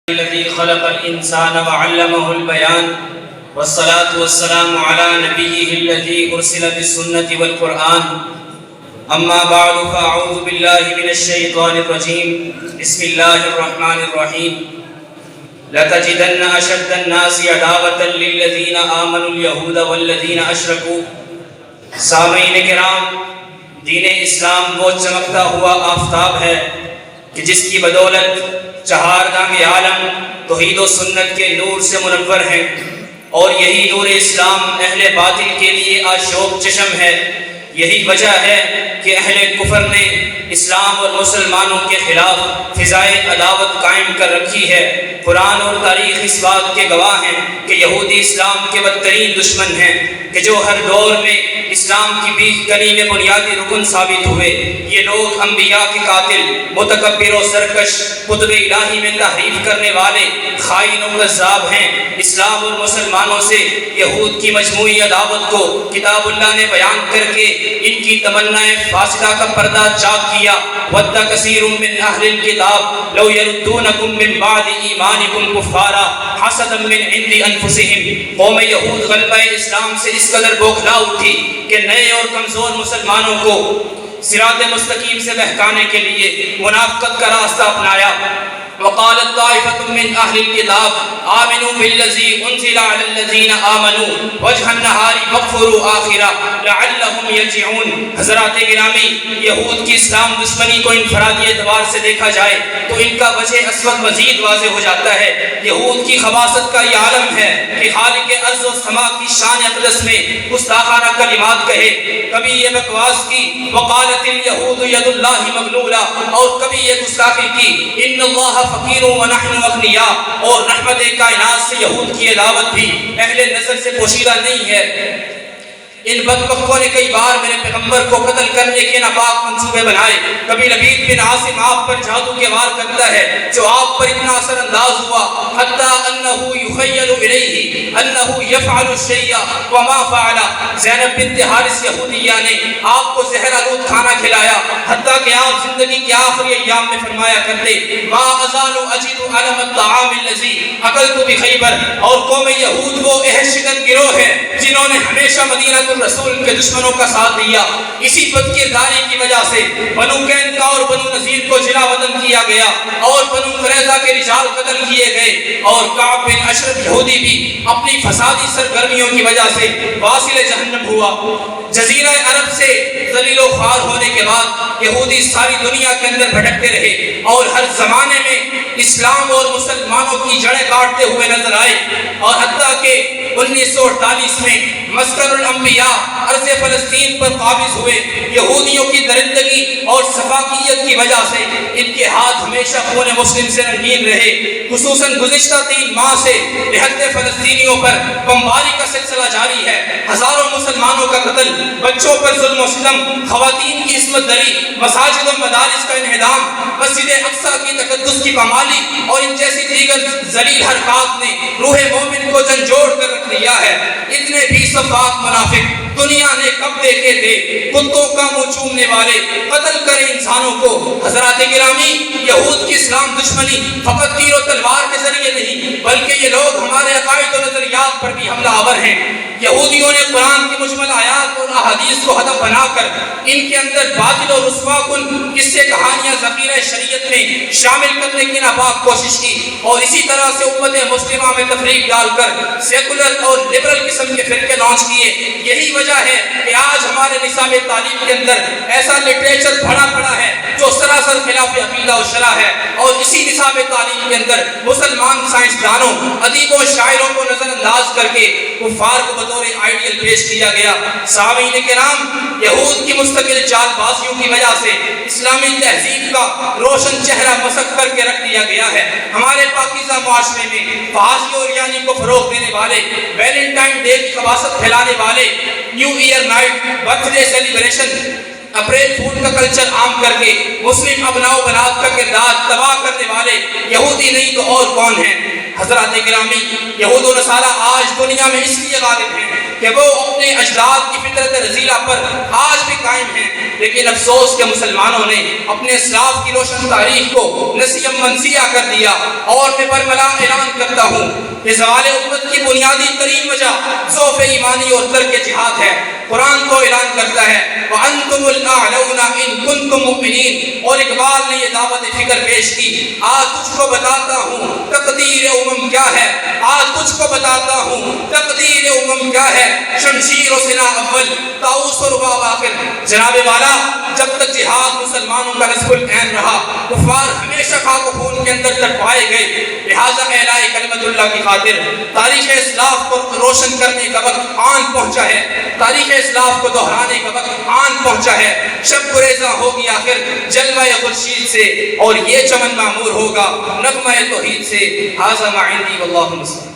الذي خلق الإنسان وعلمه البيان والصلاة والسلام على نبيه الذي أرسل بالسنة والقرآن أما بعد فأعوذ بالله من الشيطان الرجيم بسم الله الرحمن الرحيم لتجدن أشد الناس عداوة للذين آمنوا اليهود والذين أشركوا. سامعین کرام، دین اسلام وہ چمکتا ہوا آفتاب ہے کہ جس کی بدولت چہاردام عالم توحید و سنت کے نور سے منور ہیں، اور یہی نور اسلام اہل باطل کے لیے آشوب چشم ہے. یہی وجہ ہے کہ اہل کفر نے اسلام اور مسلمانوں کے خلاف فضائے عداوت قائم کر رکھی ہے. قرآن اور تاریخ اس بات کے گواہ ہیں کہ یہودی اسلام کے بدترین دشمن ہیں کہ جو ہر دور میں اسلام کی بیج گنی میں بنیادی رکن ثابت ہوئے. یہ لوگ انبیاء کے قاتل، متکبر و سرکش، قطب الہی میں تحریف کرنے والے خائن و کذاب ہیں. اسلام اور مسلمانوں سے یہود کی مجموعی عداوت کو کتاب اللہ نے بیان کر کے ان کی تمنائے فاسدہ کا پردہ چاک کیا. وَدَّ كَثِيرٌ مِّنْ أَهْلِ الْكِتَابِ لَوْ يَرُدُّونَكُم مِّن بَعْدِ إِيمَانِكُمْ كُفَّارًا حَسَدًا مِّنْ عِندِ أَنفُسِهِمْ. قوم یہود غلبہ اسلام سے اس قدر بوکھلا اٹھی کہ نئے اور کمزور مسلمانوں کو صراط مستقیم سے بہکانے کے لیے منافقت کا راستہ اپنایا. وقالت طائفة من أهل الكتاب آمنوا بالذي أنزل على الذين آمنوا وجه النهار واكفروا آخره لعلهم يرجعون. حضرات گرامی، یہود کی اسلام دشمنی کو انفرادی اعتبار سے دیکھا جائے تو ان کا وجہ اسود مزید واضح ہو جاتا ہے. یہود کی خباثت کا یہ عالم ہے کہ خالق ارض و سما کی شان اقدس میں گستاخانہ کلمات کہے. کبھی یہ بکواس کی وقالت اليهود يد الله مغلولة، اور کبھی یہ گستاخی کی ان اللہ فقیر و نحن اغنیاء. اور رحمت کائنات سے یہود کی عداوت بھی اہل نظر سے پوشیدہ نہیں ہے. ان بدبختوں نے کئی بار میرے پیغمبر کو قتل کرنے کے ناپاک منصوبے بنائے. کبھی لبید بن عاصم آپ پر جادو کے وار کرتا ہے جو آپ پر اتنا اثر انداز ہوا حتی انہو یخیل الیہ انہو یفعل الشیء وما فعل. زینب بنت حارث یہودیہ نے آپ کو زہر آلود کھانا کھلایا حتیٰ کہ آپ زندگی کے آخری ایام میں فرمایا کرتے ما ازال اجد علم الطعام الذی اکلت بخیبر. اور قوم یہود وہ اہل شکن گروہ ہے جنہوں نے ہمیشہ مدینہ رسول کے دشمنوں کا ساتھ دیا. اسی بد کرداری کی وجہ سے بنو قینقاع اور بنو نذیر کو جلا وطن کیا گیا اور بنو قریظہ کے رجال قتل کیے گئے. اور کعب بن اشرف یہودی بھی اپنی فسادی سرگرمیوں کی وجہ سے واصل جہنم ہوا. جزیرہ عرب سے ذلیل و خوار ہونے کے بعد یہودی ساری دنیا کے اندر بھٹکتے رہے اور ہر زمانے میں اسلام اور مسلمانوں کی جڑیں کاٹتے ہوئے نظر آئے. اور حتیٰ کہ 1948 میں مسکن الانبیاء ارض فلسطین پر قابض ہوئے. یہودیوں کی درندگی اور سفاکیت کی وجہ سے ان کے ہاتھ ہمیشہ خون مسلم سے رنگین رہے. خصوصاً گزشتہ 3 ماہ سے نہتے فلسطینیوں پر بمباری کا سلسلہ جاری ہے. ہزاروں مسلمانوں کا قتل، بچوں پر ظلم و ستم، خواتین کی عصمت دری، مساجد و مدارس کا انہدام، مسجد اقصیٰ کی تقدس کی پامالی اور ان جیسی دیگر ذلیل حرکات نے روح مومن کو جھنجھوڑ کر رکھ دیا ہے. اتنے بھی صفاق منافق دنیا نے کب دیکھے تھے، کتوں کا منہ چومنے والے قتل کرے انسانوں کو. حضرات گرامی، یہود کی اسلام دشمنی فقط تیر و تلوار کے ذریعے نہیں بلکہ یہ لوگ ہمارے عقائد و نظریات پر بھی حملہ آور ہیں. یہودیوں نے قرآن کی مجمل آیات اور احادیث کو ہدف بنا کر ان کے اندر باطل اور رسوا کن قصے کہانیاں ذخیرہ شریعت میں شامل کرنے کی ناپاک کوشش کی. اور اسی طرح سے امت مسلمہ میں تفریق ڈال کر سیکولر اور لبرل قسم کے فرقے لانچ کیے. یہی وجہ ہے کہ آج ہمارے نصاب تعلیم کے اندر ایسا لٹریچر بھرا پڑا ہے جو سراسر خلاف عقیدہ و شرع ہے. اور اسی نصاب تعلیم کے اندر مسلمان سائنسدانوں، ادیبوں، شاعروں کو نظر انداز کر کے کفار کو بطور آئیڈیل پیش کیا گیا. سامعین کرام، یہود کی مستقل چال بازیوں کی وجہ سے اسلامی تہذیب کا روشن چہرہ مسخ کر کے رکھ دیا گیا ہے. ہمارے پاکیزہ معاشرے میں فحاشی اور یعنی کو فروغ دینے والے، ویلنٹائن ڈے کی خباثت پھیلانے والے، new year night, birthday celebration, April fool کا کلچر عام کر کے مسلم ابناء و بنات کا کردار تباہ کرنے والے یہودی نہیں تو اور کون ہیں؟ حضرات گرامی، یہود و نصارہ آج دنیا میں اس لیے غالب ہیں کہ وہ اپنے اجداد کی فطرت رذیلہ پر آج بھی قائم ہیں، لیکن افسوس کہ مسلمانوں نے اپنے اسلاف کی روشن تاریخ کو نسیم منسیہ کر دیا۔ اور میں برملا اعلان کرتا ہوں کہ زوال امت کی بنیادی ترین وجہ ضعف ایمانی اور ترک جہاد ہے۔ قرآن کو اعلان کرتا ہے وَأَنْتُمُ الْأَعْلَوْنَ إِن كُنتُم مُؤْمِنِينَ، اور اقبال نے یہ دعوت فکر پیش کی، آج تجھ کو بتاتا ہوں تقدیر امم کیا ہے، آج تجھ کو بتاتا ہوں تقدیر امم کیا ہے، شمشیر و سنا اول طاؤس و رباب آخر۔ جناب والا، جب تک جہاد مسلمانوں کا نصب العین رہا، کفار ہمیشہ خاک و خون کے اندر تڑپائے گئے۔ لہٰذا اعلاء کلمت اللہ کی خاطر تاریخ اسلاف کو روشن کرنے کا وقت آن پہنچا ہے، تاریخ اسلاف کو دہرانے کا وقت آن پہنچا ہے۔ شب گریزاں ہوگی آخر جلوہ خورشید سے، اور یہ چمن معمور ہوگا نغمہ توحید سے۔ ھذا ما عندی واللہ المستعان۔